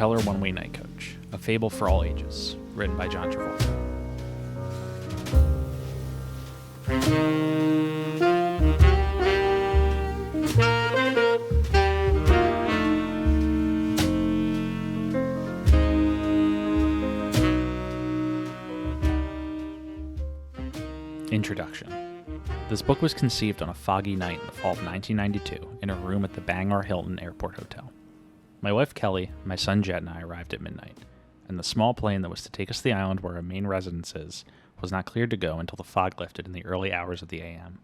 Propeller One-Way Night Coach, a fable for all ages, written by John Travolta. Introduction. This book was conceived on a foggy night in the fall of 1992 in a room at the Bangor Hilton Airport Hotel. My wife Kelly, my son Jet, and I arrived at midnight, and the small plane that was to take us to the island where our main residence is was not cleared to go until the fog lifted in the early hours of the a.m.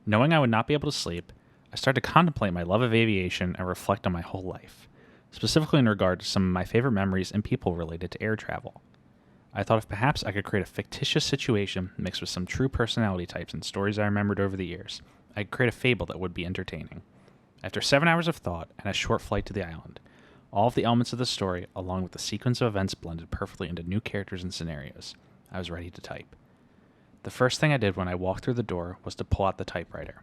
Knowing I would not be able to sleep, I started to contemplate my love of aviation and reflect on my whole life, specifically in regard to some of my favorite memories and people related to air travel. I thought if perhaps I could create a fictitious situation mixed with some true personality types and stories I remembered over the years, I could create a fable that would be entertaining. After 7 hours of thought and a short flight to the island, all of the elements of the story, along with the sequence of events blended perfectly into new characters and scenarios, I was ready to type. The first thing I did when I walked through the door was to pull out the typewriter,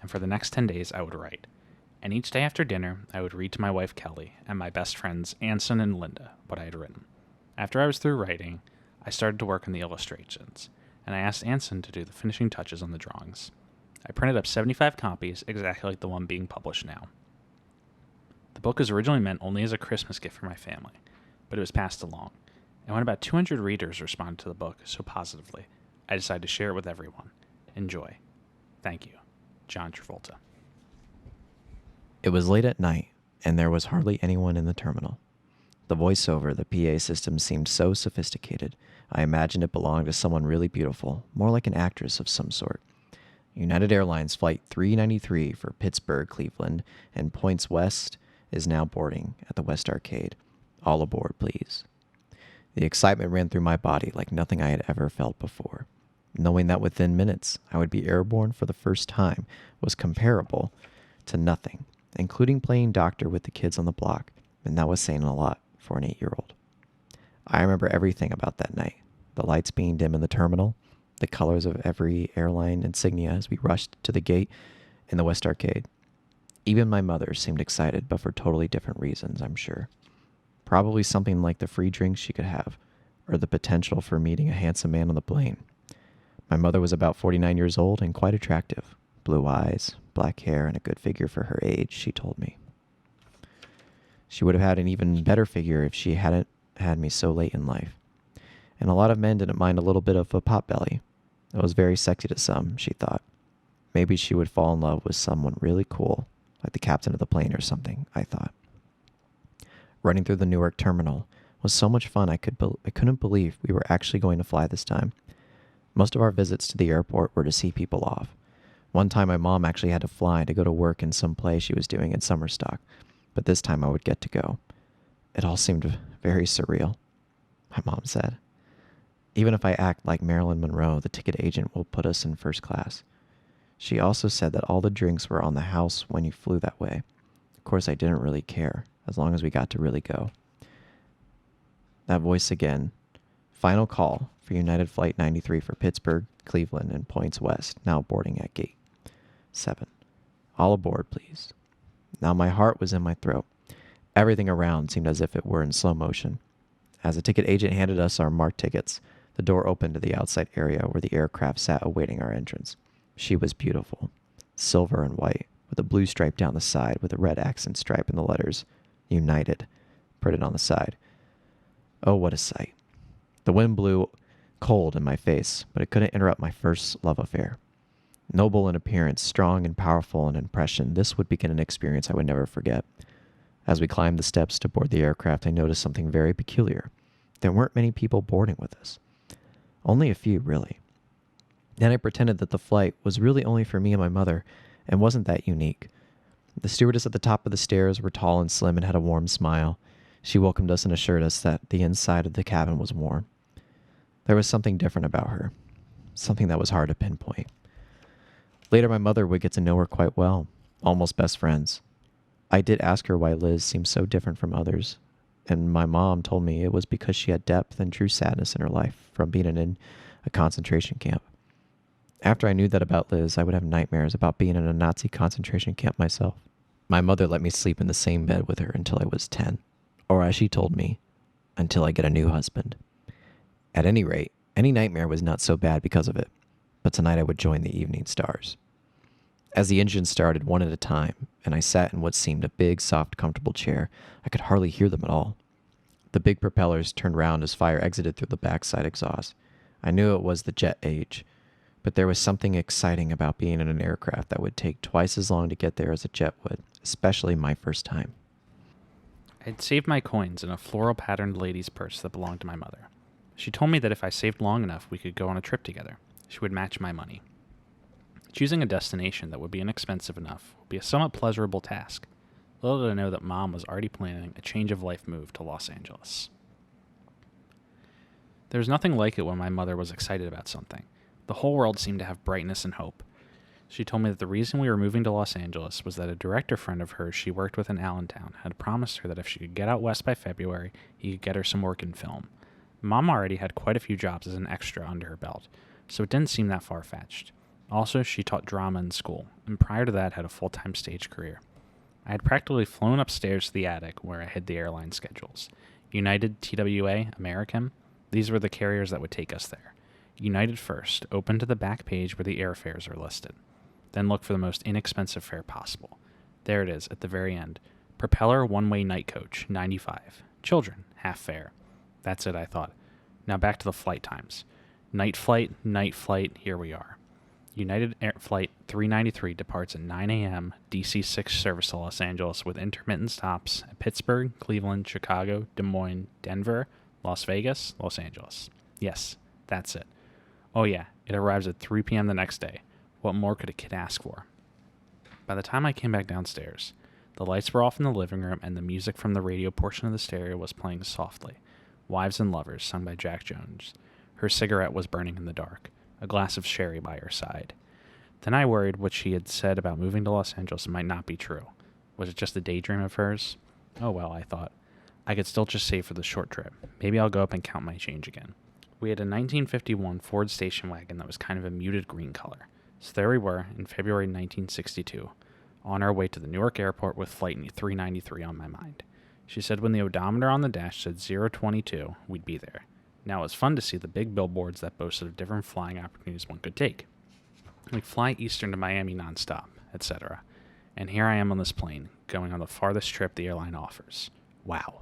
and for the next 10 days I would write. And each day after dinner, I would read to my wife Kelly and my best friends Anson and Linda what I had written. After I was through writing, I started to work on the illustrations, and I asked Anson to do the finishing touches on the drawings. I printed up 75 copies, exactly like the one being published now. The book was originally meant only as a Christmas gift for my family, but it was passed along, and when about 200 readers responded to the book so positively, I decided to share it with everyone. Enjoy. Thank you. John Travolta. It was late at night, and there was hardly anyone in the terminal. The voiceover, the PA system seemed so sophisticated, I imagined it belonged to someone really beautiful, more like an actress of some sort. United Airlines Flight 393 for Pittsburgh, Cleveland, and points west is now boarding at the West Arcade. All aboard, please. The excitement ran through my body like nothing I had ever felt before. Knowing that within minutes I would be airborne for the first time was comparable to nothing, including playing doctor with the kids on the block, and that was saying a lot for an 8-year-old. I remember everything about that night. The lights being dim in the terminal, the colors of every airline insignia as we rushed to the gate in the West Arcade. Even my mother seemed excited, but for totally different reasons, I'm sure. Probably something like the free drinks she could have, or the potential for meeting a handsome man on the plane. My mother was about 49 years old and quite attractive. Blue eyes, black hair, and a good figure for her age, she told me. She would have had an even better figure if she hadn't had me so late in life. And a lot of men didn't mind a little bit of a potbelly. It was very sexy to some, she thought. Maybe she would fall in love with someone really cool, like the captain of the plane or something, I thought. Running through the Newark terminal was so much fun I couldn't believe we were actually going to fly this time. Most of our visits to the airport were to see people off. One time my mom actually had to fly to go to work in some play she was doing in summer stock, but this time I would get to go. It all seemed very surreal, my mom said. Even if I act like Marilyn Monroe, the ticket agent will put us in first class. She also said that all the drinks were on the house when you flew that way. Of course, I didn't really care, as long as we got to really go. That voice again. Final call for United Flight 93 for Pittsburgh, Cleveland, and points west, now boarding at gate 7. All aboard, please. Now my heart was in my throat. Everything around seemed as if it were in slow motion. As the ticket agent handed us our marked tickets, the door opened to the outside area where the aircraft sat awaiting our entrance. She was beautiful, silver and white, with a blue stripe down the side with a red accent stripe in the letters, United, printed on the side. Oh, what a sight. The wind blew cold in my face, but it couldn't interrupt my first love affair. Noble in appearance, strong and powerful in impression, this would begin an experience I would never forget. As we climbed the steps to board the aircraft, I noticed something very peculiar. There weren't many people boarding with us. Only a few, really. Then I pretended that the flight was really only for me and my mother, and wasn't that unique. The stewardess at the top of the stairs were tall and slim and had a warm smile. She welcomed us and assured us that the inside of the cabin was warm. There was something different about her, something that was hard to pinpoint. Later, my mother would get to know her quite well, almost best friends. I did ask her why Liz seemed so different from others, and my mom told me it was because she had depth and true sadness in her life from being in a concentration camp. After I knew that about Liz, I would have nightmares about being in a Nazi concentration camp myself. My mother let me sleep in the same bed with her until I was 10, Or as she told me, until I get a new husband. At any rate, any nightmare was not so bad because of it, but tonight I would join the evening stars. As the engine started one at a time, and I sat in what seemed a big, soft, comfortable chair, I could hardly hear them at all. The big propellers turned round as fire exited through the backside exhaust. I knew it was the jet age, but there was something exciting about being in an aircraft that would take twice as long to get there as a jet would, especially my first time. I'd saved my coins in a floral-patterned lady's purse that belonged to my mother. She told me that if I saved long enough, we could go on a trip together. She would match my money. Choosing a destination that would be inexpensive enough would be a somewhat pleasurable task. Little did I know that Mom was already planning a change-of-life move to Los Angeles. There was nothing like it when my mother was excited about something. The whole world seemed to have brightness and hope. She told me that the reason we were moving to Los Angeles was that a director friend of hers she worked with in Allentown had promised her that if she could get out west by February, he could get her some work in film. Mom already had quite a few jobs as an extra under her belt, so it didn't seem that far-fetched. Also, she taught drama in school, and prior to that had a full-time stage career. I had practically flown upstairs to the attic where I hid the airline schedules. United, TWA, American, these were the carriers that would take us there. United first, open to the back page where the airfares are listed. Then look for the most inexpensive fare possible. There it is, at the very end. Propeller one-way night coach, $95. Children, half fare. That's it, I thought. Now back to the flight times. Night flight, here we are. United Air Flight 393 departs at 9 a.m. DC-6 service to Los Angeles with intermittent stops at Pittsburgh, Cleveland, Chicago, Des Moines, Denver, Las Vegas, Los Angeles. Yes, that's it. Oh yeah, it arrives at 3 p.m. the next day. What more could a kid ask for? By the time I came back downstairs, the lights were off in the living room and the music from the radio portion of the stereo was playing softly. Wives and Lovers, sung by Jack Jones. Her cigarette was burning in the dark, a glass of sherry by her side. Then I worried what she had said about moving to Los Angeles might not be true. Was it just a daydream of hers? Oh well, I thought. I could still just save for the short trip. Maybe I'll go up and count my change again. We had a 1951 Ford station wagon that was kind of a muted green color. So there we were, in February 1962, on our way to the Newark airport with Flight 393 on my mind. She said when the odometer on the dash said 022, we'd be there. Now it was fun to see the big billboards that boasted of different flying opportunities one could take. Like fly Eastern to Miami nonstop, etc. And here I am on this plane, going on the farthest trip the airline offers. Wow.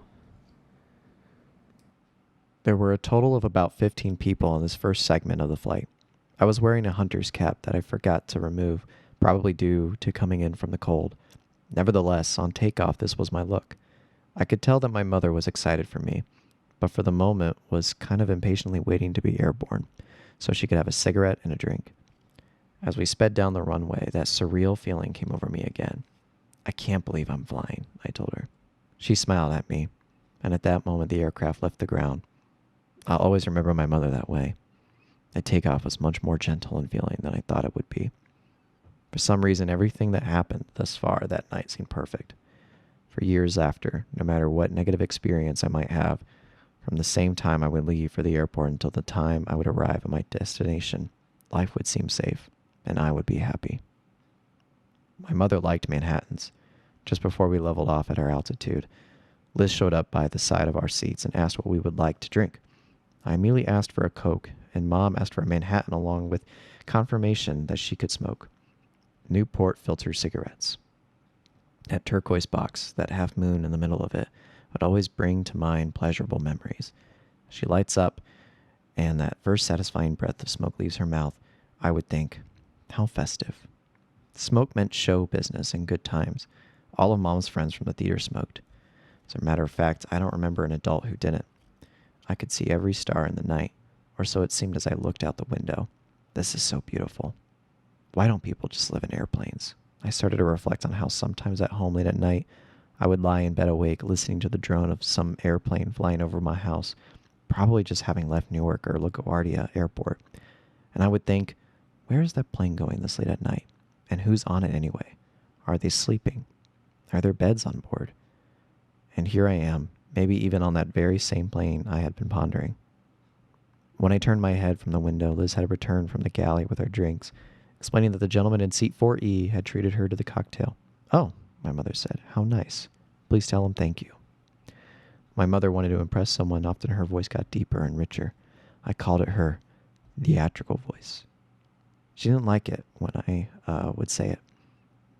There were a total of about 15 people on this first segment of the flight. I was wearing a hunter's cap that I forgot to remove, probably due to coming in from the cold. Nevertheless, on takeoff, this was my look. I could tell that my mother was excited for me, but for the moment was kind of impatiently waiting to be airborne, so she could have a cigarette and a drink. As we sped down the runway, that surreal feeling came over me again. I can't believe I'm flying, I told her. She smiled at me, and at that moment the aircraft left the ground. I'll always remember my mother that way. The takeoff was much more gentle in feeling than I thought it would be. For some reason, everything that happened thus far that night seemed perfect. For years after, no matter what negative experience I might have, from the same time I would leave for the airport until the time I would arrive at my destination, life would seem safe, and I would be happy. My mother liked Manhattans. Just before we leveled off at our altitude, Liz showed up by the side of our seats and asked what we would like to drink. I immediately asked for a Coke, and Mom asked for a Manhattan along with confirmation that she could smoke. Newport filter cigarettes. That turquoise box, that half moon in the middle of it, would always bring to mind pleasurable memories. She lights up, and that first satisfying breath of smoke leaves her mouth, I would think, how festive. Smoke meant show business and good times. All of Mom's friends from the theater smoked. As a matter of fact, I don't remember an adult who didn't. I could see every star in the night, or so it seemed as I looked out the window. This is so beautiful. Why don't people just live in airplanes? I started to reflect on how sometimes at home late at night, I would lie in bed awake listening to the drone of some airplane flying over my house, probably just having left Newark or LaGuardia Airport. And I would think, where is that plane going this late at night? And who's on it anyway? Are they sleeping? Are there beds on board? And here I am, maybe even on that very same plane I had been pondering. When I turned my head from the window, Liz had returned from the galley with our drinks, explaining that the gentleman in seat 4E had treated her to the cocktail. Oh, my mother said, how nice. Please tell him thank you. My mother wanted to impress someone. Often her voice got deeper and richer. I called it her theatrical voice. She didn't like it when I would say it,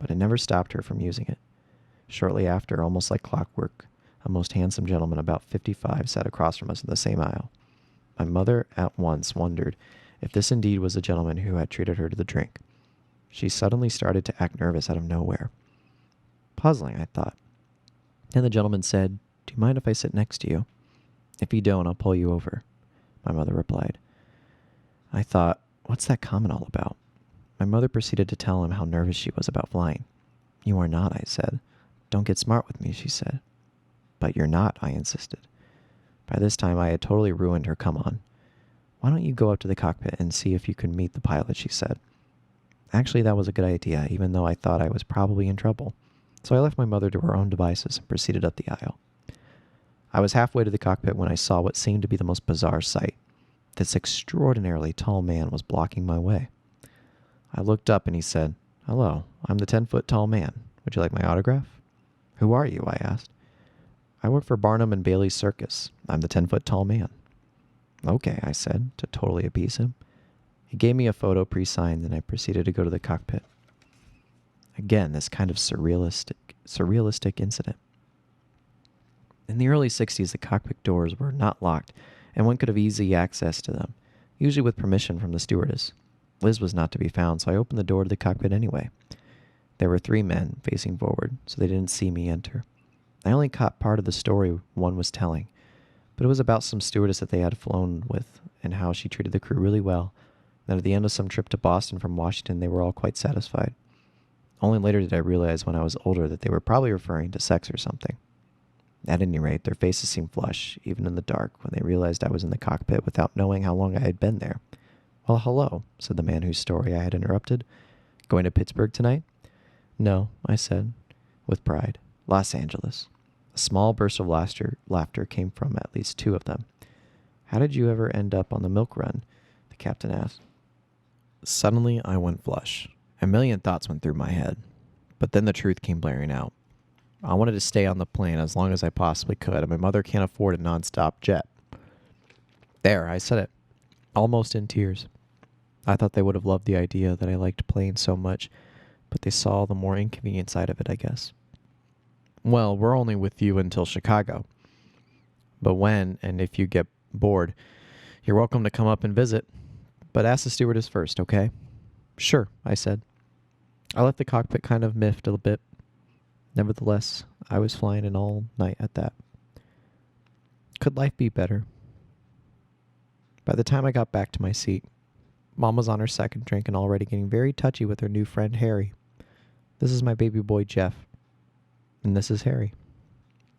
but it never stopped her from using it. Shortly after, almost like clockwork, a most handsome gentleman about 55 sat across from us in the same aisle. My mother at once wondered if this indeed was the gentleman who had treated her to the drink. She suddenly started to act nervous out of nowhere. Puzzling, I thought. Then the gentleman said, "Do you mind if I sit next to you? If you don't, I'll pull you over," my mother replied. I thought, what's that comment all about? My mother proceeded to tell him how nervous she was about flying. "You are not," I said. "Don't get smart with me," she said. "But you're not," I insisted. By this time, I had totally ruined her come-on. "Why don't you go up to the cockpit and see if you can meet the pilot," she said. Actually, that was a good idea, even though I thought I was probably in trouble. So I left my mother to her own devices and proceeded up the aisle. I was halfway to the cockpit when I saw what seemed to be the most bizarre sight. This extraordinarily tall man was blocking my way. I looked up and he said, "Hello, I'm the 10-foot tall man. Would you like my autograph?" "Who are you?" I asked. "I work for Barnum and Bailey's Circus. I'm the 10-foot tall man." "Okay," I said, to totally appease him. He gave me a photo pre-signed, and I proceeded to go to the cockpit. Again, this kind of surrealistic incident. In the early 60s, the cockpit doors were not locked, and one could have easy access to them, usually with permission from the stewardess. Liz was not to be found, so I opened the door to the cockpit anyway. There were 3 men facing forward, so they didn't see me enter. I only caught part of the story one was telling, but it was about some stewardess that they had flown with and how she treated the crew really well. Then at the end of some trip to Boston from Washington, they were all quite satisfied. Only later did I realize when I was older that they were probably referring to sex or something. At any rate, their faces seemed flushed, even in the dark, when they realized I was in the cockpit without knowing how long I had been there. "Well, hello," said the man whose story I had interrupted. "Going to Pittsburgh tonight?" "No," I said, with pride. "Los Angeles." A small burst of laughter came from at least 2 of them. "How did you ever end up on the milk run?" the captain asked. Suddenly, I went flush. A million thoughts went through my head. But then the truth came blaring out. I wanted to stay on the plane as long as I possibly could, and my mother can't afford a non-stop jet. There, I said it, almost in tears. I thought they would have loved the idea that I liked planes so much, but they saw the more inconvenient side of it, I guess. "Well, we're only with you until Chicago. But when and if you get bored, you're welcome to come up and visit. But ask the stewardess first, okay?" "Sure," I said. I left the cockpit kind of miffed a bit. Nevertheless, I was flying in all night at that. Could life be better? By the time I got back to my seat, Mom was on her second drink and already getting very touchy with her new friend Harry. "This is my baby boy Jeff. And this is Harry.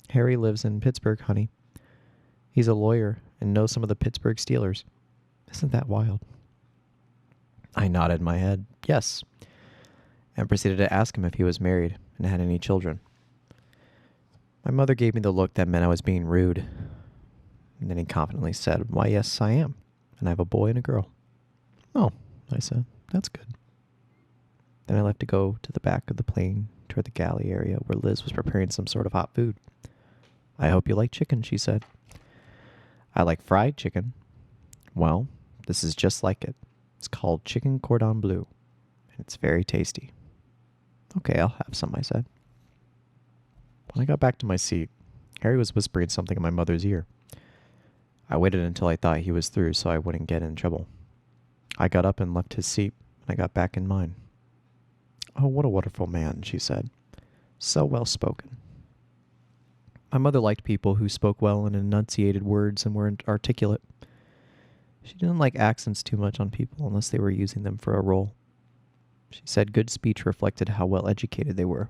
Harry lives in Pittsburgh, honey. He's a lawyer and knows some of the Pittsburgh Steelers. Isn't that wild?" I nodded my head, yes, and proceeded to ask him if he was married and had any children. My mother gave me the look that meant I was being rude, and then he confidently said, "Why, yes, I am, and I have a boy and a girl." "Oh," I said, "that's good." Then I left to go to the back of the plane toward the galley area where Liz was preparing some sort of hot food. "I hope you like chicken," she said. "I like fried chicken." "Well, this is just like it. It's called chicken cordon bleu, and it's very tasty." "Okay, I'll have some," I said. When I got back to my seat, Harry was whispering something in my mother's ear. I waited until I thought he was through so I wouldn't get in trouble. I got up and left his seat, and I got back in mine. "Oh, what a wonderful man," she said. "So well spoken." My mother liked people who spoke well and enunciated words and were articulate. She didn't like accents too much on people unless they were using them for a role. She said good speech reflected how well educated they were.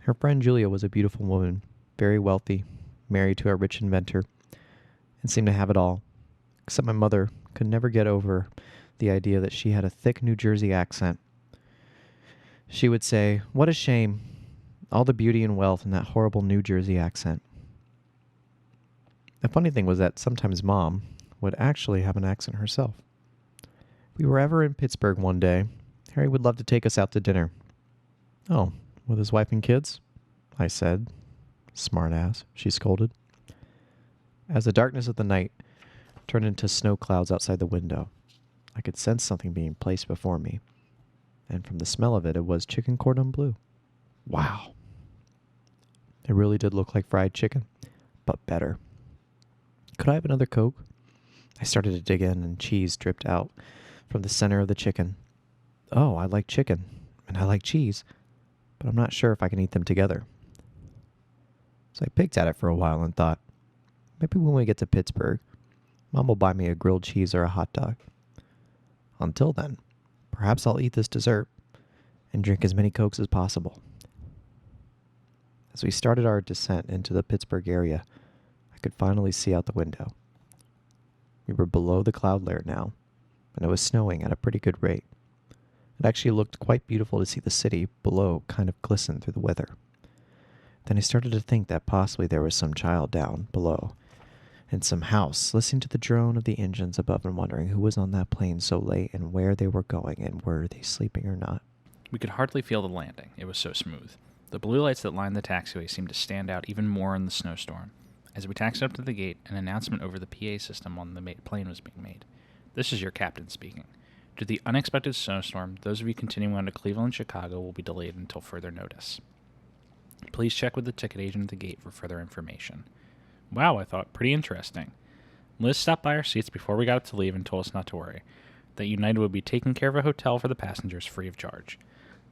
Her friend Julia was a beautiful woman, very wealthy, married to a rich inventor, and seemed to have it all, except my mother could never get over the idea that she had a thick New Jersey accent. She would say, "What a shame, all the beauty and wealth in that horrible New Jersey accent." The funny thing was that sometimes Mom would actually have an accent herself. If we were ever in Pittsburgh one day, Harry would love to take us out to dinner. "Oh, with his wife and kids?" I said, Smart ass, she scolded. As the darkness of the night turned into snow clouds outside the window, I could sense something being placed before me, and from the smell of it, it was chicken cordon bleu. Wow. It really did look like fried chicken, but better. Could I have another Coke? I started to dig in, and cheese dripped out from the center of the chicken. Oh, I like chicken, and I like cheese, but I'm not sure if I can eat them together. So I picked at it for a while and thought, maybe when we get to Pittsburgh, Mom will buy me a grilled cheese or a hot dog. Until then, perhaps I'll eat this dessert and drink as many Cokes as possible. As we started our descent into the Pittsburgh area, I could finally see out the window. We were below the cloud layer now, and it was snowing at a pretty good rate. It actually looked quite beautiful to see the city below kind of glisten through the weather. Then I started to think that possibly there was some child down below in some house, listening to the drone of the engines above and wondering who was on that plane so late and where they were going and were they sleeping or not. We could hardly feel the landing. It was so smooth. The blue lights that lined the taxiway seemed to stand out even more in the snowstorm. As we taxied up to the gate, an announcement over the PA system on the plane was being made. "This is your captain speaking. Due to the unexpected snowstorm, those of you continuing on to Cleveland and Chicago will be delayed until further notice. Please check with the ticket agent at the gate for further information." Wow, I thought, pretty interesting. Liz stopped by our seats before we got up to leave and told us not to worry, that United would be taking care of a hotel for the passengers free of charge.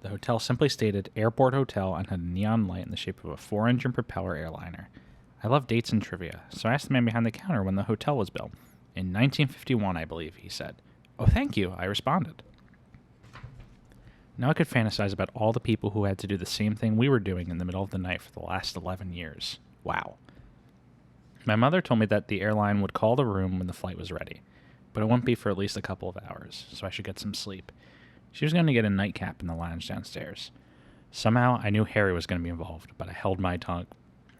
The hotel simply stated Airport Hotel and had a neon light in the shape of a 4-engine propeller airliner. I love dates and trivia, so I asked the man behind the counter when the hotel was built. "In 1951, I believe," he said. "Oh, thank you," I responded. Now I could fantasize about all the people who had to do the same thing we were doing in the middle of the night for the last 11 years. Wow. My mother told me that the airline would call the room when the flight was ready, but it wouldn't be for at least a couple of hours, so I should get some sleep. She was going to get a nightcap in the lounge downstairs. Somehow I knew Harry was going to be involved, but I held my tongue.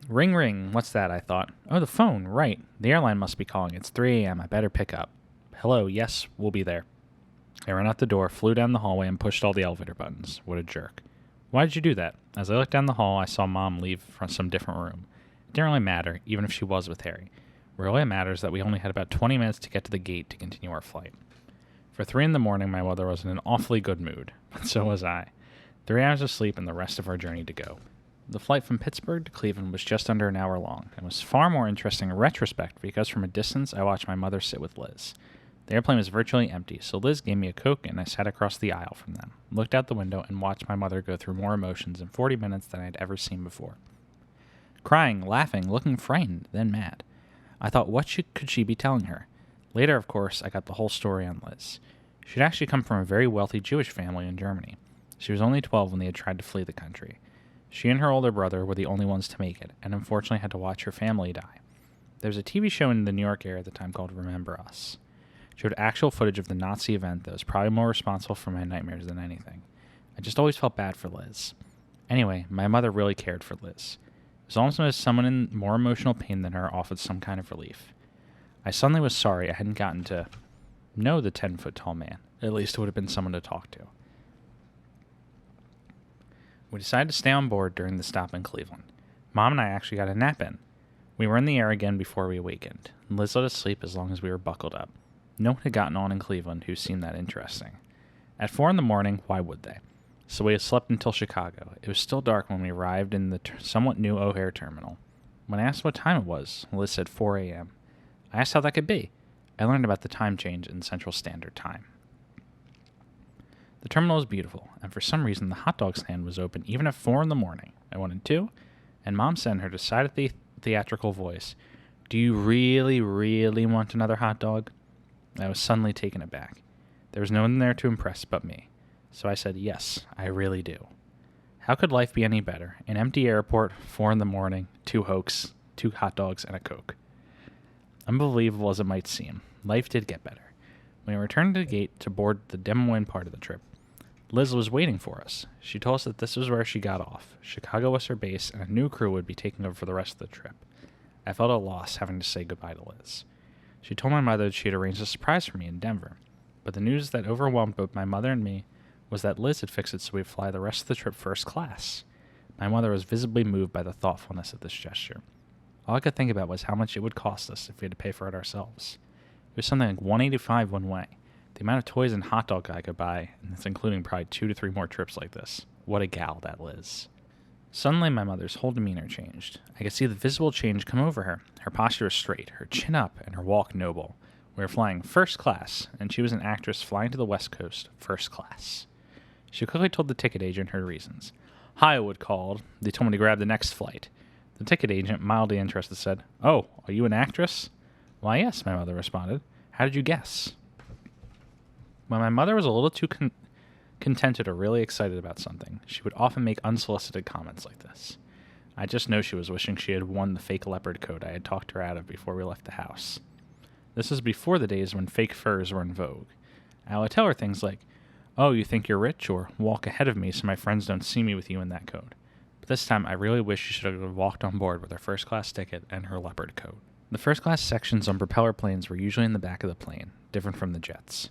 Ring, ring. What's that? I thought. Oh, the phone. Right. The airline must be calling. It's 3 a.m. I better pick up. Hello. Yes, we'll be there. I ran out the door, flew down the hallway, and pushed all the elevator buttons. What a jerk. Why did you do that? As I looked down the hall, I saw Mom leave from some different room. It didn't really matter, even if she was with Harry. What really matters is that we only had about 20 minutes to get to the gate to continue our flight. For 3 in the morning, my mother was in an awfully good mood, but so was I. 3 hours of sleep and the rest of our journey to go. The flight from Pittsburgh to Cleveland was just under an hour long, and was far more interesting in retrospect because from a distance I watched my mother sit with Liz. The airplane was virtually empty, so Liz gave me a Coke and I sat across the aisle from them, looked out the window, and watched my mother go through more emotions in 40 minutes than I had ever seen before. Crying, laughing, looking frightened, then mad. I thought, what could she be telling her? Later, of course, I got the whole story on Liz. She'd actually come from a very wealthy Jewish family in Germany. She was only 12 when they had tried to flee the country. She and her older brother were the only ones to make it, and unfortunately had to watch her family die. There was a TV show in the New York area at the time called Remember Us. It showed actual footage of the Nazi event that was probably more responsible for my nightmares than anything. I just always felt bad for Liz. Anyway, my mother really cared for Liz. It was almost as someone in more emotional pain than her offered some kind of relief. I suddenly was sorry I hadn't gotten to know the 10-foot-tall man. At least it would have been someone to talk to. We decided to stay on board during the stop in Cleveland. Mom and I actually got a nap in. We were in the air again before we awakened, and Liz let us sleep as long as we were buckled up. No one had gotten on in Cleveland who seemed that interesting. At 4 in the morning, why would they? So we had slept until Chicago. It was still dark when we arrived in the somewhat new O'Hare terminal. When I asked what time it was, Liz said 4 a.m. I asked how that could be. I learned about the time change in Central Standard Time. The terminal was beautiful, and for some reason the hot dog stand was open even at 4 in the morning. I wanted 2, and Mom said in her decided theatrical voice, "Do you really, really want another hot dog?" I was suddenly taken aback. There was no one there to impress but me. So I said, "Yes, I really do." How could life be any better? An empty airport, 4 in the morning, 2 Hokes, 2 hot dogs, and a Coke. Unbelievable as it might seem, life did get better. When we returned to the gate to board the Des Moines part of the trip, Liz was waiting for us. She told us that this was where she got off. Chicago was her base, and a new crew would be taking over for the rest of the trip. I felt a loss having to say goodbye to Liz. She told my mother that she had arranged a surprise for me in Denver, but the news that overwhelmed both my mother and me was that Liz had fixed it so we'd fly the rest of the trip first class. My mother was visibly moved by the thoughtfulness of this gesture. All I could think about was how much it would cost us if we had to pay for it ourselves. It was something like $185 one way. The amount of toys and hot dog I could buy, and that's including probably 2 to 3 more trips like this. What a gal, that Liz. Suddenly, my mother's whole demeanor changed. I could see the visible change come over her. Her posture was straight, her chin up, and her walk noble. We were flying first class, and she was an actress flying to the West Coast first class. She quickly told the ticket agent her reasons. Hollywood called. They told me to grab the next flight. The ticket agent, mildly interested, said, "Oh, are you an actress?" "Why, yes," my mother responded. "How did you guess?" When my mother was a little too contented or really excited about something, she would often make unsolicited comments like this. I just know she was wishing she had won the fake leopard coat I had talked her out of before we left the house. This was before the days when fake furs were in vogue. I would tell her things like, "Oh, you think you're rich?" or "Walk ahead of me so my friends don't see me with you in that coat." But this time I really wish she should have walked on board with her first-class ticket and her leopard coat. The first-class sections on propeller planes were usually in the back of the plane, different from the jets.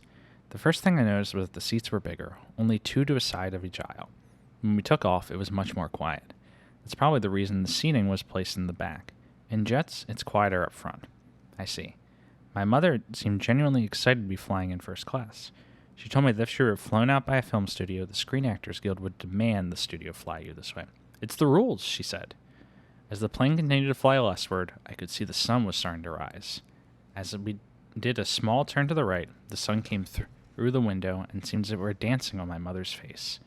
The first thing I noticed was that the seats were bigger, only 2 to a side of each aisle. When we took off, it was much more quiet. That's probably the reason the seating was placed in the back. In jets, it's quieter up front. I see. My mother seemed genuinely excited to be flying in first class. She told me that if she were flown out by a film studio, the Screen Actors Guild would demand the studio fly you this way. "It's the rules," she said. As the plane continued to fly westward, I could see the sun was starting to rise. As we did a small turn to the right, the sun came through the window and seemed as if it were dancing on my mother's face.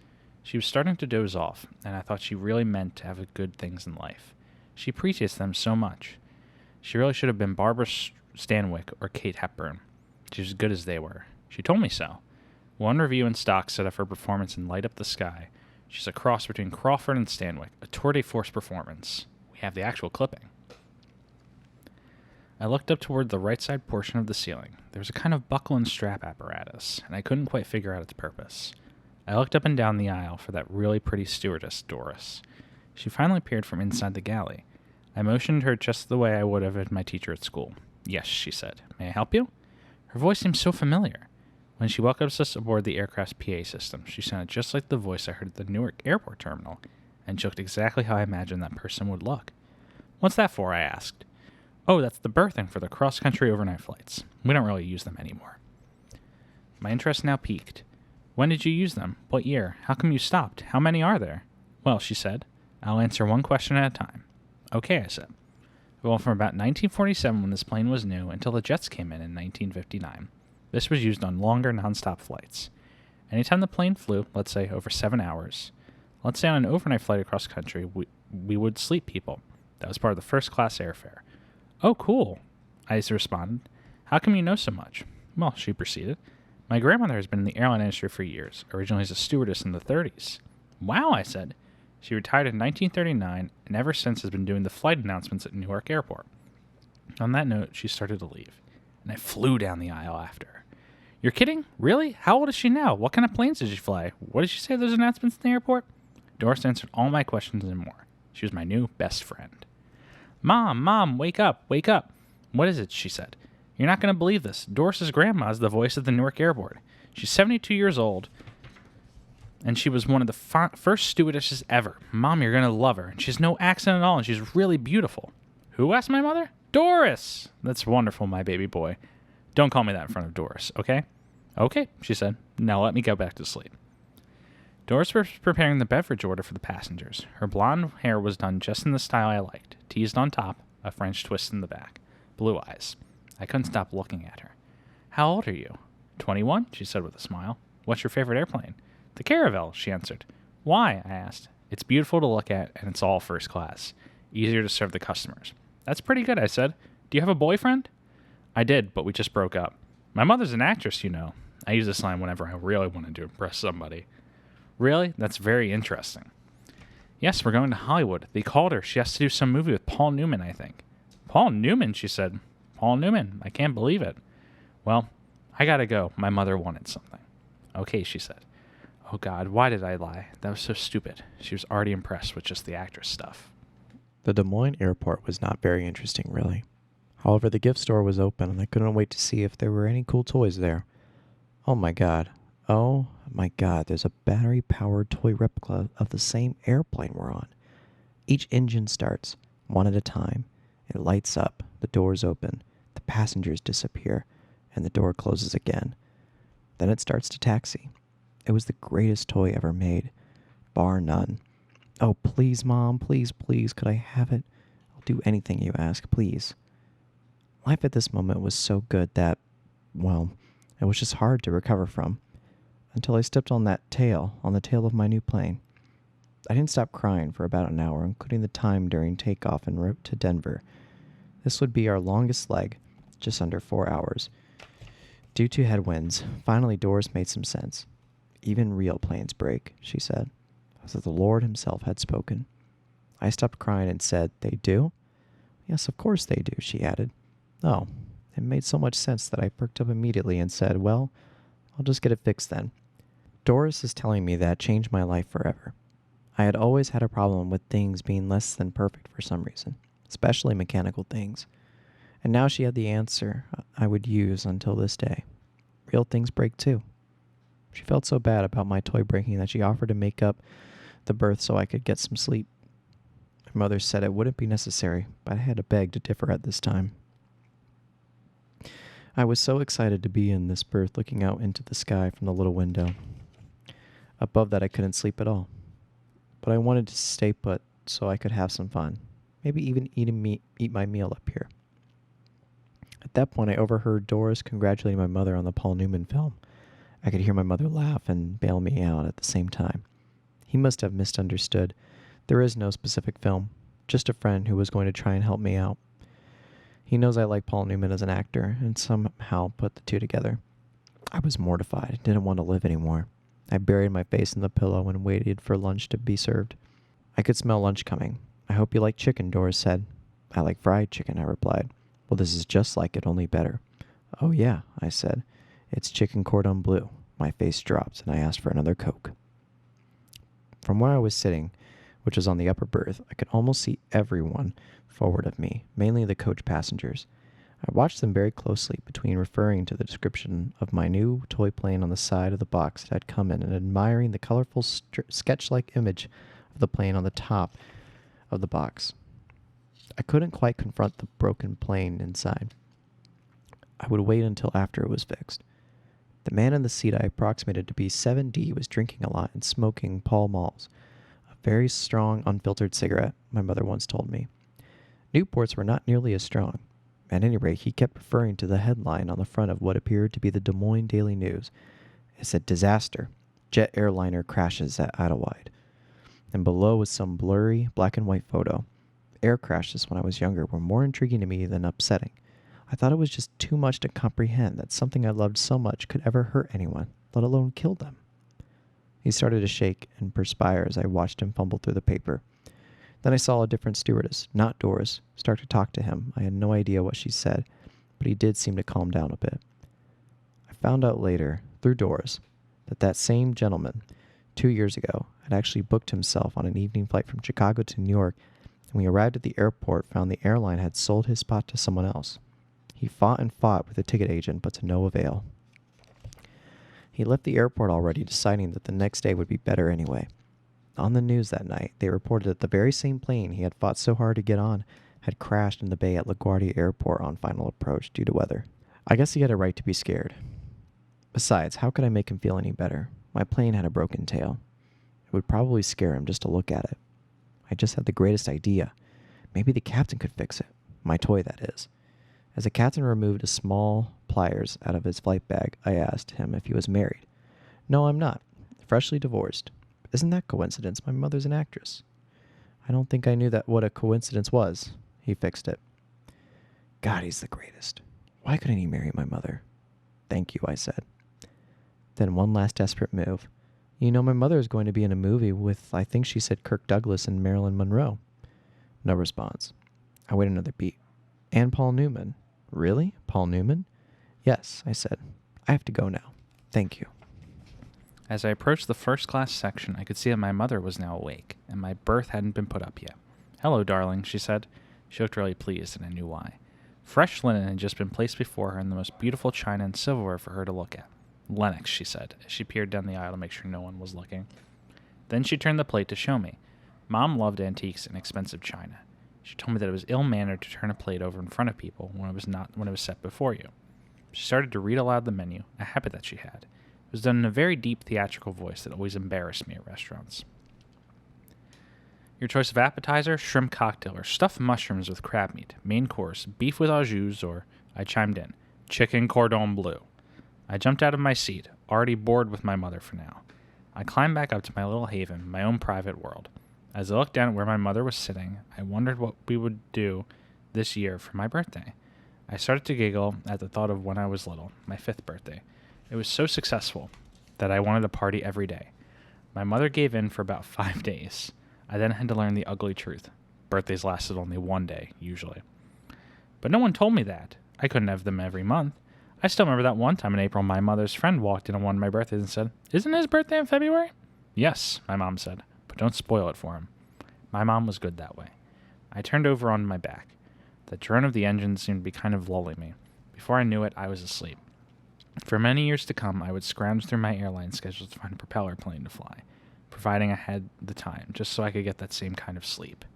She was starting to doze off, and I thought she really meant to have good things in life. She appreciates them so much. She really should have been Barbara Stanwyck or Kate Hepburn. She was as good as they were. She told me so. One review in stock said of her performance in Light Up the Sky, "She's a cross between Crawford and Stanwyck, a tour de force performance." We have the actual clipping. I looked up toward the right side portion of the ceiling. There was a kind of buckle and strap apparatus, and I couldn't quite figure out its purpose. I looked up and down the aisle for that really pretty stewardess, Doris. She finally appeared from inside the galley. I motioned her just the way I would have at my teacher at school. "Yes," she said. "May I help you?" Her voice seemed so familiar. When she welcomed us aboard the aircraft's PA system, she sounded just like the voice I heard at the Newark airport terminal, and she looked exactly how I imagined that person would look. "What's that for?" I asked. "Oh, that's the berthing for the cross-country overnight flights. We don't really use them anymore." My interest now peaked. "When did you use them? What year? How come you stopped? How many are there?" "Well," she said, "I'll answer one question at a time." "Okay," I said. Well, from about 1947, when this plane was new, until the jets came in 1959. This was used on longer non-stop flights. Anytime the plane flew, let's say over 7 hours, let's say on an overnight flight across country, we would sleep people. That was part of the first-class airfare. "Oh, cool," I responded. "How come you know so much?" "Well," she proceeded, "my grandmother has been in the airline industry for years, originally as a stewardess in the 30s. "Wow," I said. "She retired in 1939 and ever since has been doing the flight announcements at Newark Airport." On that note, she started to leave, and I flew down the aisle after her. "You're kidding? Really? How old is she now? What kind of planes did she fly? What did she say those announcements in the airport?" Doris answered all my questions and more. She was my new best friend. Mom, wake up, wake up." "What is it?" she said. "You're not going to believe this. Doris's grandma is the voice of the Newark Airport. She's 72 years old, and she was one of the first stewardesses ever. Mom, you're going to love her, and she has no accent at all, and she's really beautiful." "Who?" asked my mother. "Doris." "That's wonderful, my baby boy. Don't call me that in front of Doris, okay?" "Okay," she said. "Now let me go back to sleep." Doris was preparing the beverage order for the passengers. Her blonde hair was done just in the style I liked, teased on top, a French twist in the back, blue eyes. I couldn't stop looking at her. "How old are you?" 21, she said with a smile. "What's your favorite airplane?" "The Caravelle," she answered. "Why?" I asked. "It's beautiful to look at, and it's all first class. Easier to serve the customers." "That's pretty good," I said. "Do you have a boyfriend?" "I did, but we just broke up. My mother's an actress, you know." I use this line whenever I really wanted to impress somebody. "Really? That's very interesting." "Yes, we're going to Hollywood. They called her. She has to do some movie with Paul Newman, I think." "Paul Newman," she said. "Paul Newman. I can't believe it." "Well, I gotta go. My mother wanted something." "Okay," she said. Oh God, why did I lie? That was so stupid. She was already impressed with just the actress stuff. The Des Moines airport was not very interesting, really. However, the gift store was open, and I couldn't wait to see if there were any cool toys there. Oh my God, there's a battery-powered toy replica of the same airplane we're on. Each engine starts, one at a time. It lights up, the doors open, the passengers disappear, and the door closes again. Then it starts to taxi. It was the greatest toy ever made, bar none. Oh, please, Mom, please, please, could I have it? I'll do anything you ask, please. Life at this moment was so good that, well, it was just hard to recover from. Until I stepped on the tail of my new plane. I didn't stop crying for about an hour, including the time during takeoff en route to Denver. This would be our longest leg, just under 4 hours. Due to headwinds, finally Doris made some sense. Even real planes break, she said, as if the Lord himself had spoken. I stopped crying and said, "They do?" "Yes, of course they do," she added. Oh, it made so much sense that I perked up immediately and said, "Well, I'll just get it fixed then." Doris is telling me that changed my life forever. I had always had a problem with things being less than perfect for some reason, especially mechanical things. And now she had the answer I would use until this day. Real things break too. She felt so bad about my toy breaking that she offered to make up the berth so I could get some sleep. My mother said it wouldn't be necessary, but I had to beg to differ at this time. I was so excited to be in this berth looking out into the sky from the little window. Above that I couldn't sleep at all. But I wanted to stay put so I could have some fun. Maybe even eat my meal up here. At that point I overheard Doris congratulating my mother on the Paul Newman film. I could hear my mother laugh and bail me out at the same time. He must have misunderstood. There is no specific film, just a friend who was going to try and help me out. He knows I like Paul Newman as an actor and somehow put the two together. I was mortified, didn't want to live anymore. I buried my face in the pillow and waited for lunch to be served. I could smell lunch coming. "I hope you like chicken," Doris said. "I like fried chicken," I replied. "Well, this is just like it, only better." "Oh yeah," I said. "It's chicken cordon bleu." My face dropped and I asked for another Coke. From where I was sitting, which was on the upper berth, I could almost see everyone forward of me, mainly the coach passengers. I watched them very closely between referring to the description of my new toy plane on the side of the box that had come in and admiring the colorful sketch-like image of the plane on the top of the box. I couldn't quite confront the broken plane inside. I would wait until after it was fixed. The man in the seat I approximated to be 7D was drinking a lot and smoking Pall Malls, a very strong, unfiltered cigarette, my mother once told me. Newports were not nearly as strong. At any rate, he kept referring to the headline on the front of what appeared to be the Des Moines Daily News. It said, "Disaster. Jet airliner crashes at Idlewild." And below was some blurry black and white photo. Air crashes when I was younger were more intriguing to me than upsetting. I thought it was just too much to comprehend that something I loved so much could ever hurt anyone, let alone kill them. He started to shake and perspire as I watched him fumble through the paper. Then I saw a different stewardess, not Doris, start to talk to him. I had no idea what she said, but he did seem to calm down a bit. I found out later, through Doris, that same gentleman, 2 years ago, had actually booked himself on an evening flight from Chicago to New York, and when he arrived at the airport, found the airline had sold his spot to someone else. He fought and fought with the ticket agent, but to no avail. He left the airport already, deciding that the next day would be better anyway. On the news that night, they reported that the very same plane he had fought so hard to get on had crashed in the bay at LaGuardia Airport on final approach due to weather. I guess he had a right to be scared. Besides, how could I make him feel any better? My plane had a broken tail. It would probably scare him just to look at it. I just had the greatest idea. Maybe the captain could fix it. My toy, that is. As the captain removed a small pliers out of his flight bag, I asked him if he was married. "No, I'm not. Freshly divorced." "Isn't that coincidence? My mother's an actress." "I don't think I knew that what a coincidence was." He fixed it. God, he's the greatest. Why couldn't he marry my mother? "Thank you," I said. Then one last desperate move. "You know, my mother is going to be in a movie with, I think she said, Kirk Douglas and Marilyn Monroe." No response. I waited another beat. "And Paul Newman." "Really? Paul Newman?" "Yes," I said. "I have to go now. Thank you." As I approached the first-class section, I could see that my mother was now awake, and my berth hadn't been put up yet. "Hello, darling," she said. She looked really pleased, and I knew why. Fresh linen had just been placed before her and the most beautiful china and silverware for her to look at. "Lennox," she said, as she peered down the aisle to make sure no one was looking. Then she turned the plate to show me. Mom loved antiques and expensive china. She told me that it was ill-mannered to turn a plate over in front of people when it was set before you. She started to read aloud the menu, a habit that she had. It was done in a very deep theatrical voice that always embarrassed me at restaurants. Your choice of appetizer, shrimp cocktail, or stuffed mushrooms with crab meat. Main course, beef with au jus, or, I chimed in, chicken cordon bleu. I jumped out of my seat, already bored with my mother for now. I climbed back up to my little haven, my own private world. As I looked down at where my mother was sitting, I wondered what we would do this year for my birthday. I started to giggle at the thought of when I was little, my 5th birthday. It was so successful that I wanted a party every day. My mother gave in for about 5 days. I then had to learn the ugly truth. Birthdays lasted only 1 day, usually. But no one told me that. I couldn't have them every month. I still remember that one time in April, my mother's friend walked in on one of my birthdays and said, "Isn't his birthday in February?" "Yes," my mom said, "but don't spoil it for him." My mom was good that way. I turned over on my back. The drone of the engine seemed to be kind of lulling me. Before I knew it, I was asleep. For many years to come, I would scrounge through my airline schedule to find a propeller plane to fly, providing I had the time, just so I could get that same kind of sleep.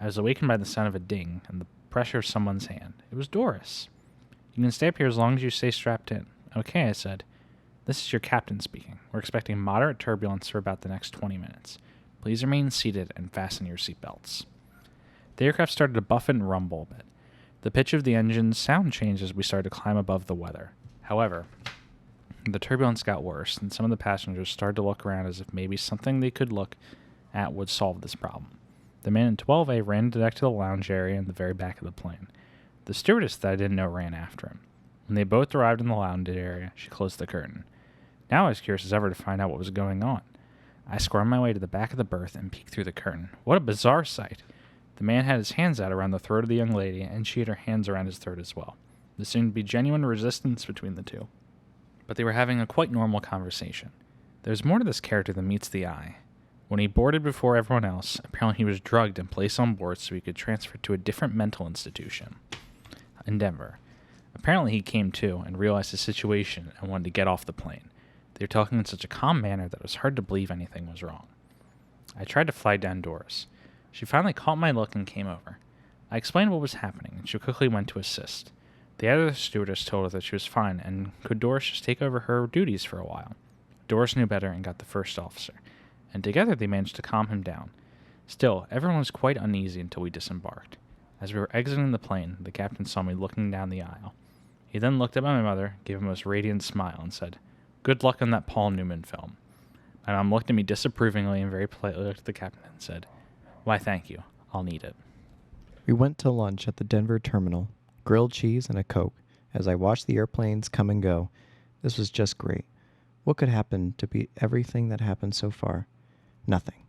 I was awakened by the sound of a ding and the pressure of someone's hand. It was Doris. "You can stay up here as long as you stay strapped in." "Okay," I said. "This is your captain speaking. We're expecting moderate turbulence for about the next 20 minutes. Please remain seated and fasten your seatbelts." The aircraft started to buffet and rumble a bit. The pitch of the engine's sound changed as we started to climb above the weather. However, the turbulence got worse, and some of the passengers started to look around as if maybe something they could look at would solve this problem. The man in 12A ran direct to the lounge area in the very back of the plane. The stewardess that I didn't know ran after him. When they both arrived in the lounge area, she closed the curtain. Now I was curious as ever to find out what was going on. I squirmed my way to the back of the berth and peeked through the curtain. What a bizarre sight! The man had his hands out around the throat of the young lady, and she had her hands around his throat as well. There seemed to be genuine resistance between the two. But they were having a quite normal conversation. There's more to this character than meets the eye. When he boarded before everyone else, apparently he was drugged and placed on board so he could transfer to a different mental institution in Denver. Apparently he came to and realized the situation and wanted to get off the plane. They were talking in such a calm manner that it was hard to believe anything was wrong. I tried to flag down Doris. She finally caught my look and came over. I explained what was happening, and she quickly went to assist. The other stewardess told her that she was fine, and could Doris just take over her duties for a while. Doris knew better and got the first officer, and together they managed to calm him down. Still, everyone was quite uneasy until we disembarked. As we were exiting the plane, the captain saw me looking down the aisle. He then looked at my mother, gave a most radiant smile, and said, "Good luck on that Paul Newman film." My mom looked at me disapprovingly and very politely looked at the captain and said, "Why, thank you. I'll need it." We went to lunch at the Denver terminal, grilled cheese and a Coke, as I watched the airplanes come and go. This was just great. What could happen to beat everything that happened so far? Nothing.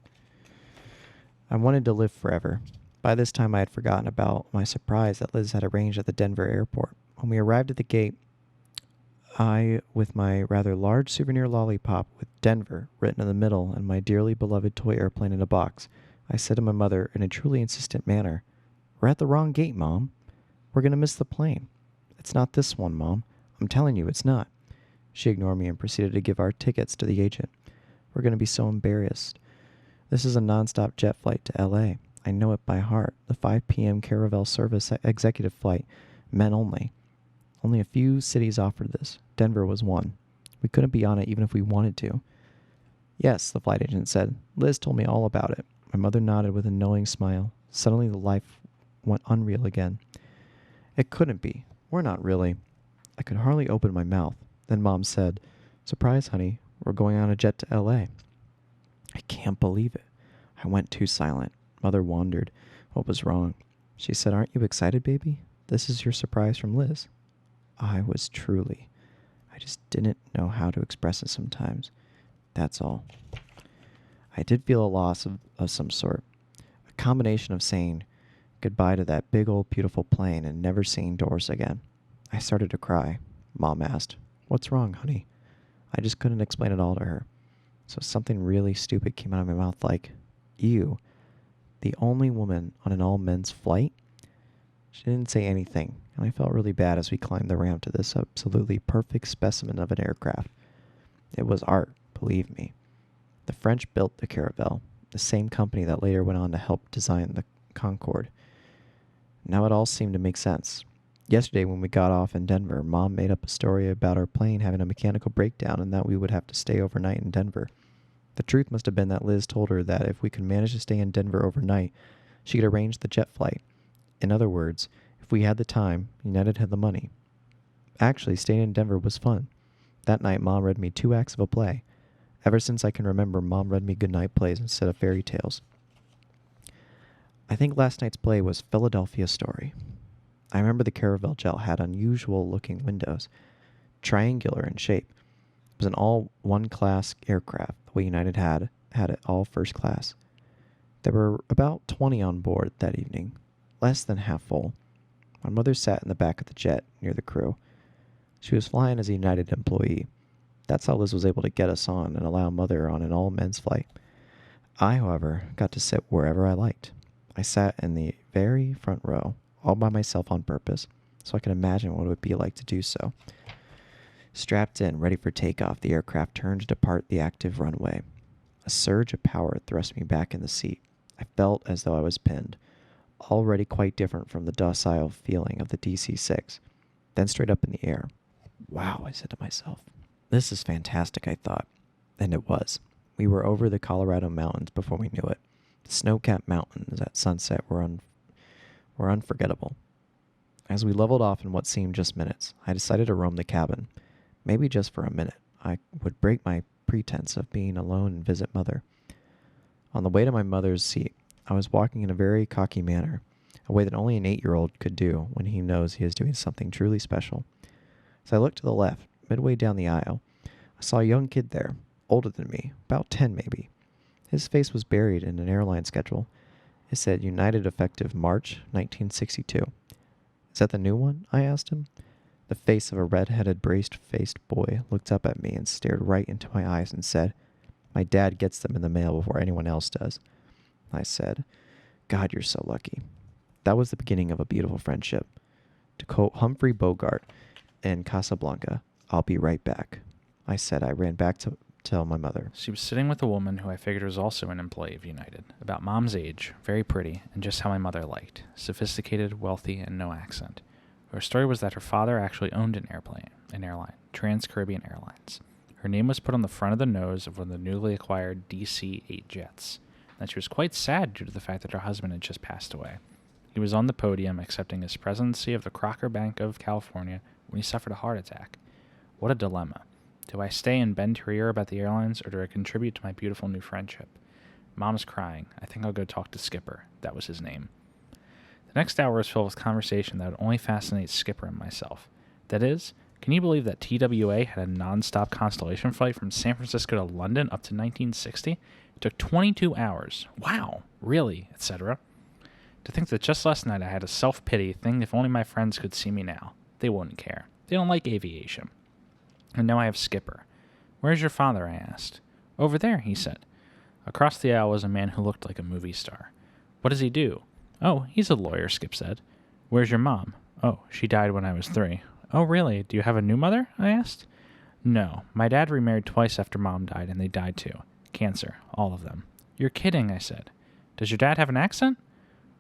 I wanted to live forever. By this time I had forgotten about my surprise that Liz had arranged at the Denver airport. When we arrived at the gate, I, with my rather large souvenir lollipop with Denver written in the middle and my dearly beloved toy airplane in a box, I said to my mother in a truly insistent manner, "We're at the wrong gate, Mom. We're going to miss the plane." "It's not this one, Mom. I'm telling you, it's not." She ignored me and proceeded to give our tickets to the agent. "We're going to be so embarrassed. This is a nonstop jet flight to L.A. I know it by heart. The 5 p.m. Caravel service executive flight, men only. Only a few cities offered this. Denver was one. We couldn't be on it even if we wanted to." "Yes," the flight agent said. "Liz told me all about it." My mother nodded with a knowing smile. Suddenly the life went unreal again. "It couldn't be. We're not really." I could hardly open my mouth. Then Mom said, "Surprise, honey. We're going on a jet to L.A." I can't believe it. I went too silent. Mother wondered what was wrong. She said, "Aren't you excited, baby? This is your surprise from Liz." I was truly. I just didn't know how to express it sometimes. That's all. I did feel a loss of some sort. A combination of saying goodbye to that big old beautiful plane and never seeing Doris again. I started to cry. Mom asked, "What's wrong, honey?" I just couldn't explain it all to her. So something really stupid came out of my mouth like, "You, the only woman on an all-men's flight?" She didn't say anything, and I felt really bad as we climbed the ramp to this absolutely perfect specimen of an aircraft. It was art, believe me. The French built the Caravel. the same company that later went on to help design the Concorde. Now it all seemed to make sense. Yesterday when we got off in Denver, Mom made up a story about our plane having a mechanical breakdown and that we would have to stay overnight in Denver. The truth must have been that Liz told her that if we could manage to stay in Denver overnight, she could arrange the jet flight. In other words, if we had the time, United had the money. Actually, staying in Denver was fun. That night, Mom read me 2 acts of a play. Ever since I can remember, Mom read me goodnight plays instead of fairy tales. I think last night's play was Philadelphia Story. I remember the Caravelle had unusual-looking windows, triangular in shape. It was an all-one-class aircraft, the way United had it all first class. There were about 20 on board that evening, less than half full. My mother sat in the back of the jet, near the crew. She was flying as a United employee. That's how Liz was able to get us on and allow Mother on an all-men's flight. I, however, got to sit wherever I liked. I sat in the very front row, all by myself on purpose, so I could imagine what it would be like to do so. Strapped in, ready for takeoff, the aircraft turned to depart the active runway. A surge of power thrust me back in the seat. I felt as though I was pinned, already quite different from the docile feeling of the DC-6, then straight up in the air. Wow, I said to myself. This is fantastic, I thought. And it was. We were over the Colorado mountains before we knew it. The snow-capped mountains at sunset were unforgettable. As we leveled off in what seemed just minutes, I decided to roam the cabin. Maybe just for a minute. I would break my pretense of being alone and visit Mother. On the way to my mother's seat, I was walking in a very cocky manner, a way that only an 8-year-old could do when he knows he is doing something truly special. As I looked to the left, midway down the aisle, I saw a young kid there, older than me, about 10 maybe. His face was buried in an airline schedule. It said United effective March 1962. Is that the new one? I asked him. The face of a red-headed, braced-faced boy looked up at me and stared right into my eyes and said, "My dad gets them in the mail before anyone else does." I said, "God, you're so lucky." That was the beginning of a beautiful friendship. To quote Humphrey Bogart in Casablanca, "I'll be right back." I said I ran back to tell my mother. She was sitting with a woman who I figured was also an employee of United, about Mom's age, very pretty, and just how my mother liked, sophisticated, wealthy, and no accent. Her story was that her father actually owned an airline, Trans-Caribbean Airlines. Her name was put on the front of the nose of one of the newly acquired DC-8 jets, and she was quite sad due to the fact that her husband had just passed away. He was on the podium accepting his presidency of the Crocker Bank of California when he suffered a heart attack. What a dilemma. Do I stay and bend her ear about the airlines, or do I contribute to my beautiful new friendship? Mom's crying. I think I'll go talk to Skipper. That was his name. The next hour was filled with conversation that would only fascinate Skipper and myself. That is, can you believe that TWA had a non-stop Constellation flight from San Francisco to London up to 1960? It took 22 hours. Wow, really, etc. To think that just last night I had a self-pity thing, if only my friends could see me now. They wouldn't care. They don't like aviation. And now I have Skipper. "Where's your father?" I asked. "Over there," he said. Across the aisle was a man who looked like a movie star. "What does he do?" "Oh, he's a lawyer," Skip said. "Where's your mom?" "Oh, she died when I was 3. "Oh, really? Do you have a new mother?" I asked. "No. My dad remarried twice after Mom died, and they died too. Cancer. All of them." "You're kidding," I said. "Does your dad have an accent?"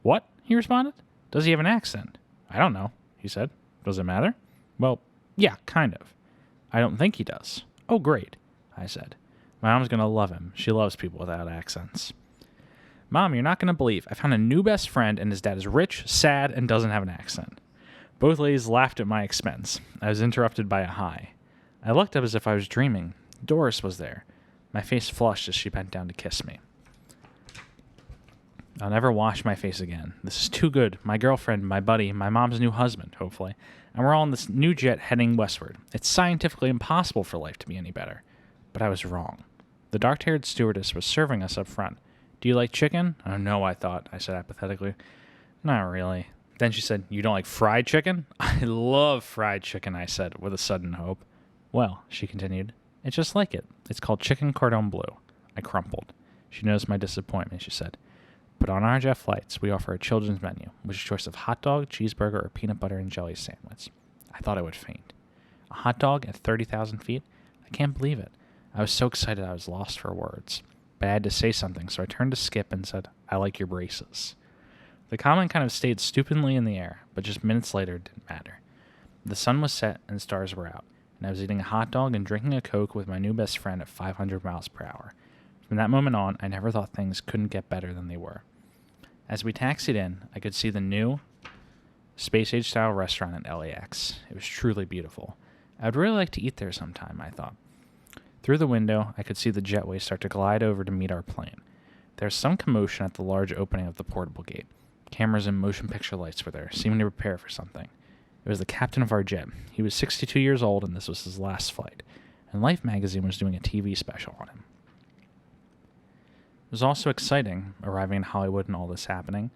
"What?" he responded. "Does he have an accent?" "I don't know," he said. "Does it matter?" "Well, yeah, kind of." "I don't think he does." "Oh, great," I said. "My mom's going to love him. She loves people without accents." "Mom, you're not going to believe. I found a new best friend, and his dad is rich, sad, and doesn't have an accent." Both ladies laughed at my expense. I was interrupted by a hi. I looked up as if I was dreaming. Doris was there. My face flushed as she bent down to kiss me. I'll never wash my face again. This is too good. My girlfriend, my buddy, my mom's new husband, hopefully. And we're all in this new jet heading westward. It's scientifically impossible for life to be any better. But I was wrong. The dark-haired stewardess was serving us up front. "Do you like chicken?" "Oh, no," I thought, I said apathetically. "Not really." Then she said, "You don't like fried chicken?" "I love fried chicken," I said, with a sudden hope. "Well," she continued, "it's just like it. It's called chicken cordon bleu." I crumpled. She noticed my disappointment. She said, "But on our jet flights, we offer a children's menu, which is a choice of hot dog, cheeseburger, or peanut butter and jelly sandwich." I thought I would faint. A hot dog at 30,000 feet? I can't believe it. I was so excited I was lost for words. but I had to say something, so I turned to Skip and said, "I like your braces." The comment kind of stayed stupidly in the air, but just minutes later it didn't matter. The sun was set and stars were out, and I was eating a hot dog and drinking a Coke with my new best friend at 500 miles per hour. From that moment on, I never thought things couldn't get better than they were. As we taxied in, I could see the new space-age style restaurant at LAX. It was truly beautiful. I would really like to eat there sometime, I thought. Through the window, I could see the jetway start to glide over to meet our plane. There was some commotion at the large opening of the portable gate. Cameras and motion picture lights were there, seeming to prepare for something. It was the captain of our jet. He was 62 years old, and this was his last flight. And Life magazine was doing a TV special on him. It was also exciting, arriving in Hollywood and all this happening.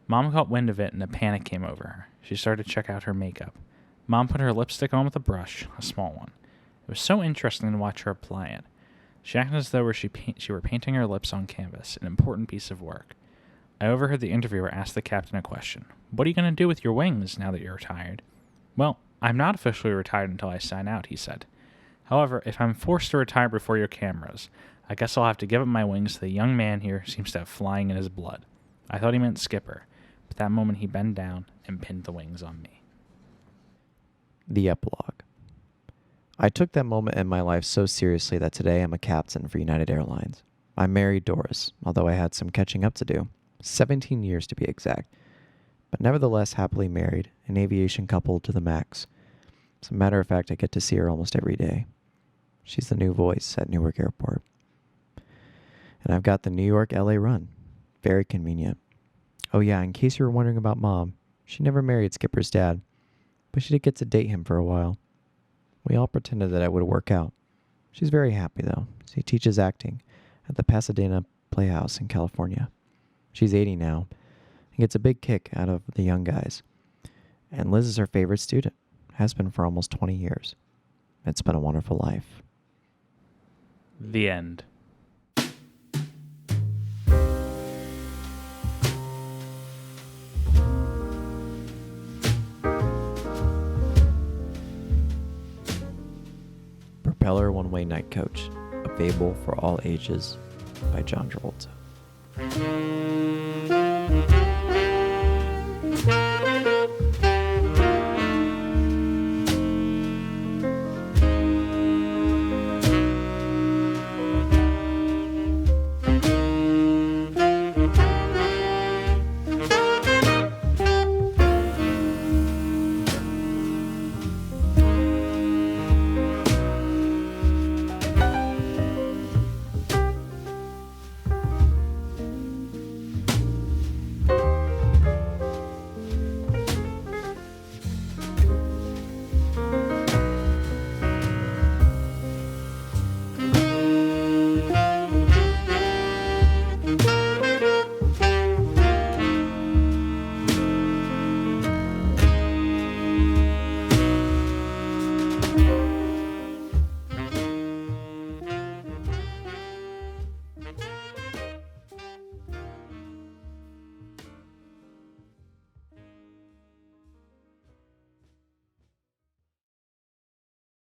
Mom caught wind of it, and a panic came over her. She started to check out her makeup. Mom put her lipstick on with a brush, a small one. It was so interesting to watch her apply it. She acted as though she were painting her lips on canvas, an important piece of work. I overheard the interviewer ask the captain a question. "What are you going to do with your wings now that you're retired?" "Well, I'm not officially retired until I sign out," he said. "However, if I'm forced to retire before your cameras, I guess I'll have to give up my wings to the young man here who seems to have flying in his blood." I thought he meant Skipper, but that moment he bent down and pinned the wings on me. The Epilogue. I took that moment in my life so seriously that today I'm a captain for United Airlines. I married Doris, although I had some catching up to do. 17 years to be exact. But nevertheless happily married, an aviation couple to the max. As a matter of fact, I get to see her almost every day. She's the new voice at Newark Airport. And I've got the New York-LA run. Very convenient. Oh yeah, in case you were wondering about Mom, she never married Skipper's dad, but she did get to date him for a while. We all pretended that it would work out. She's very happy, though. She teaches acting at the Pasadena Playhouse in California. She's 80 now and gets a big kick out of the young guys. And Liz is her favorite student. Has been for almost 20 years. It's been a wonderful life. The end. Propeller One-Way Night Coach, available for all ages by John Travolta.